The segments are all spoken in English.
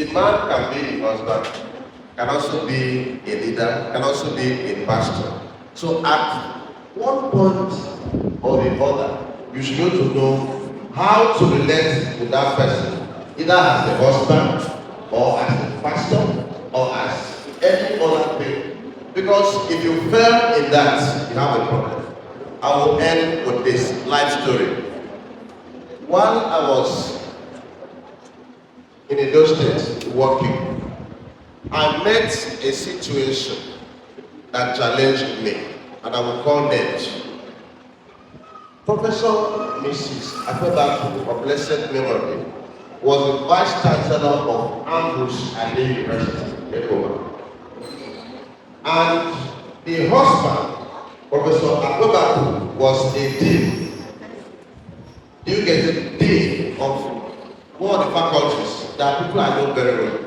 The man can be a husband, can also be a leader, can also be a pastor. So at one point or the other, you should need to know how to relate with that person, either as a husband, or as a pastor, or as any other thing. Because if you fail in that, you have a problem. I will end with this life story. While I was in Edo State working, I met a situation that challenged me, and I will call names. Professor Mrs. Effurun-Warri, of blessed memory, was the Vice Chancellor of Ambrose Ali University, Effurun. And the husband, Professor Effurun-Warri, was a dean. Do you get the dean of one of the faculties that people I know very well?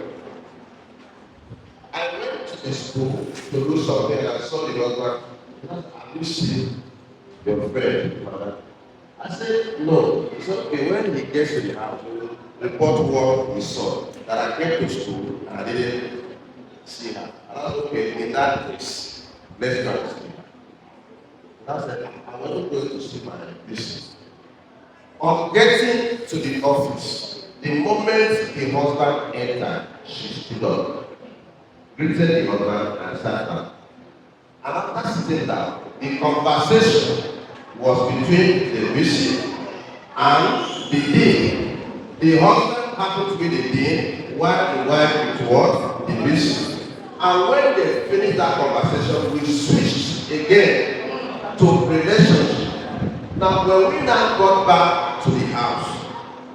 I went to the school to do something and I saw the husband. Have you seen your friend, mother? I said, no. He said, okay, when he gets to the house, he will report what he saw. That I came to school and I didn't see her. And I said, okay, in that case, let's go and see her. And I said, I wasn't going to see my business. On getting to the office, the moment the husband entered, she stood up, greeted the husband and sat down. And after sitting down, the conversation was between the bishop and the dean. The husband happened to be the dean, while the wife was the bishop. And when they finished that conversation, we switched again to relationship. Now, when we now got back to the house,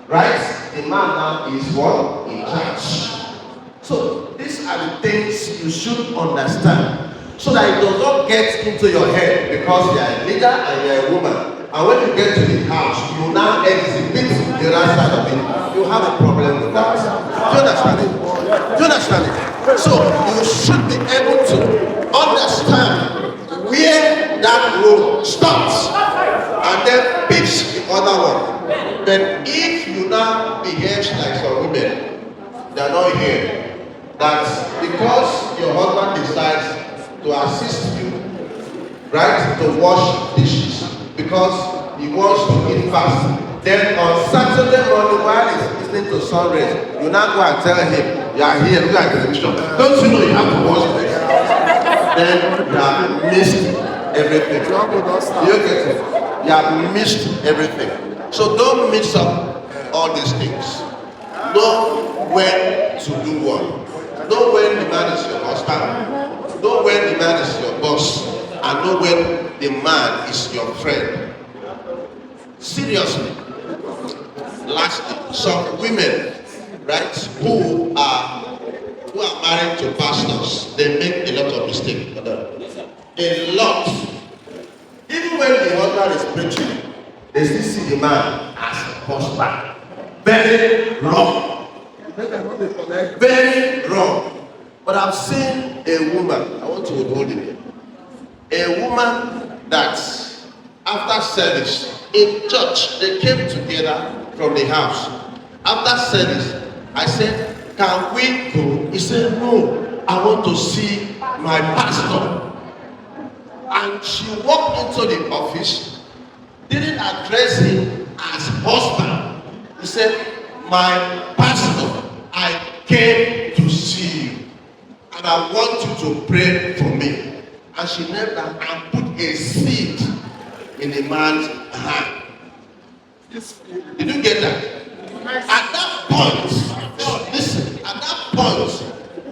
right, the man now is what? In charge. So, these are the things you should understand, so that it does not get into your head because you are a leader and you are a woman. And when you get to the house, you now exhibit the right side of it. You have a problem with that. Do you understand it? Do you understand it? So, you should be able to understand where that road stops and then picks the other one. Then if you now behave like some women, they are not here. That because your husband decides to assist you, right, to wash dishes, because he wants to eat fast. Then on Saturday morning, while he's listening to sun rays, you now go and tell him, you are here, look at television. Don't you know you have to wash this? Then you have missed everything. You get it? You have missed everything. So don't mix up all these things. Know when to do what. Know when the man is your husband. Know when the man is your boss. And know when the man is your friend. Seriously. Lastly, some women, right, who are married to pastors, they make a lot of mistakes. A lot. Even when the husband is preaching, they still see the man as a husband. Very wrong. Very wrong. But I've seen a woman, I want to hold it here. A woman that after service in church, they came together from the house. After service, I said, can we go? He said, no, I want to see my pastor. And she walked into the office, didn't address him as husband. He said, my pastor, I came to see you. And I want you to pray for me. And she knelt down and put a seed in the man's hand. Did you get that? At that point, listen, at that point,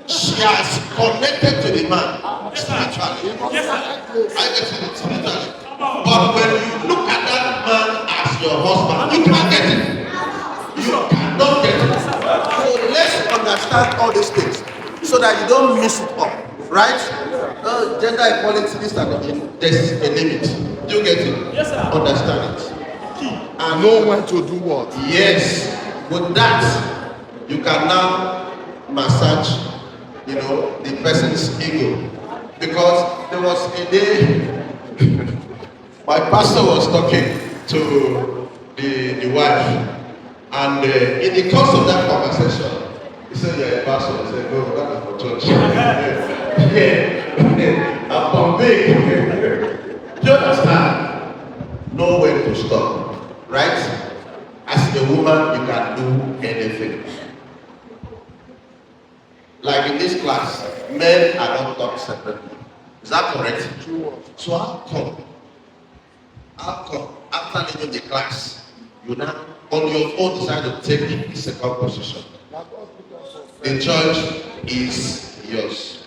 she has connected to the man spiritually. I get it spiritually. But when you look at that man as your husband, you can't get it. You cannot get it. So let's understand all these things so that you don't mix it up. Right? Gender equality, this and that. There's a limit. Do you get it? Yes, sir. Understand it. And know when to do what. Yes. With that, you can now massage, the person's ego. Because there was a day, my pastor was talking to the wife, and in the course of that conversation, He said, you're a pastor. I said, no, that is for church. Yeah. I'm convinced. Do you understand? Know when to stop. Right? As a woman, you can do anything. Like in this class, men are not taught separately. Is that correct? So how come after leaving the class, you now on your own decide to take the second position? The church is yours.